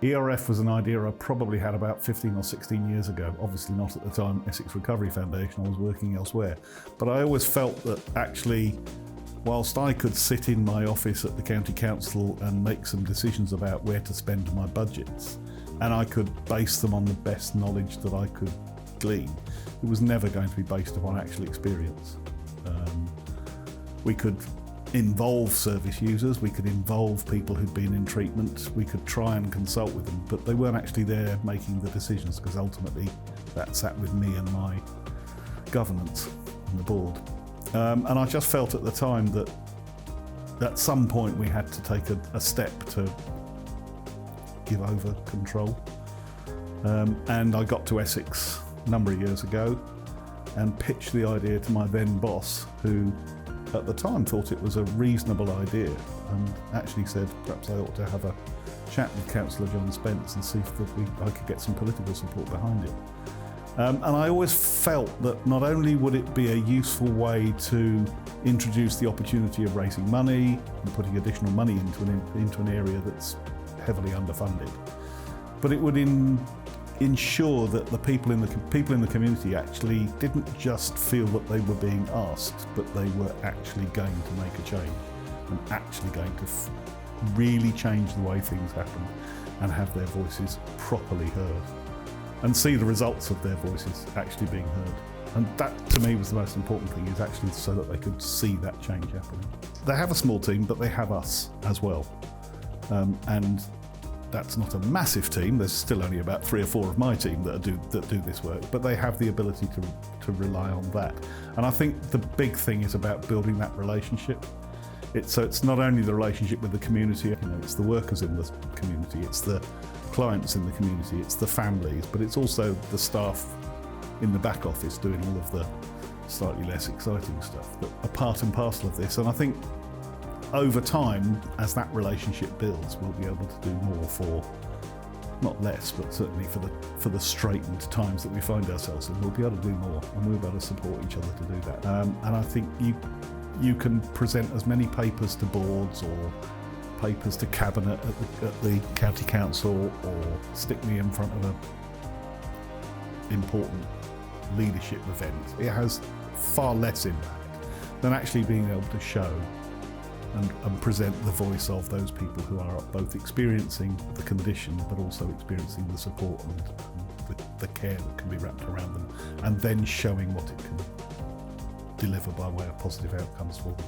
ERF was an idea I probably had about 15 or 16 years ago. Obviously not at the time Essex Recovery Foundation, I was working elsewhere. But I always felt that actually, whilst I could sit in my office at the county council and make some decisions about where to spend my budgets, and I could base them on the best knowledge that I could glean, it was never going to be based upon actual experience. We could involve service users, we could involve people who'd been in treatment, we could try and consult with them, but they weren't actually there making the decisions, because ultimately that sat with me and my governance and the board. And I just felt at the time that at some point we had to take a step to give over control. And I got to Essex a number of years ago and pitched the idea to my then boss, who at the time thought it was a reasonable idea and actually said perhaps I ought to have a chat with Councillor John Spence and see if I could get some political support behind it. And I always felt that not only would it be a useful way to introduce the opportunity of raising money and putting additional money into an area that's heavily underfunded, but it would ensure that the people in the community actually didn't just feel that they were being asked, but they were actually going to make a change and actually going to really change the way things happen and have their voices properly heard and see the results of their voices actually being heard. And that to me was the most important thing, is actually so that they could see that change happening. They have a small team, but they have us as well. And that's not a massive team. There's still only about 3 or 4 of my team that do this work, but they have the ability to rely on that. And I think the big thing is about building that relationship. It's not only the relationship with the community, it's the workers in the community, it's the clients in the community, it's the families, but it's also the staff in the back office doing all of the slightly less exciting stuff that are part and parcel of this. And I think over time, as that relationship builds, we'll be able to do more for, not less, but certainly for the straitened times that we find ourselves in. We'll be able to do more, and we'll be able to support each other to do that. And I think you can present as many papers to boards or papers to cabinet at the county council, or stick me in front of an important leadership event. It has far less impact than actually being able to show and present the voice of those people who are both experiencing the condition but also experiencing the support and the care that can be wrapped around them, and then showing what it can deliver by way of positive outcomes for them.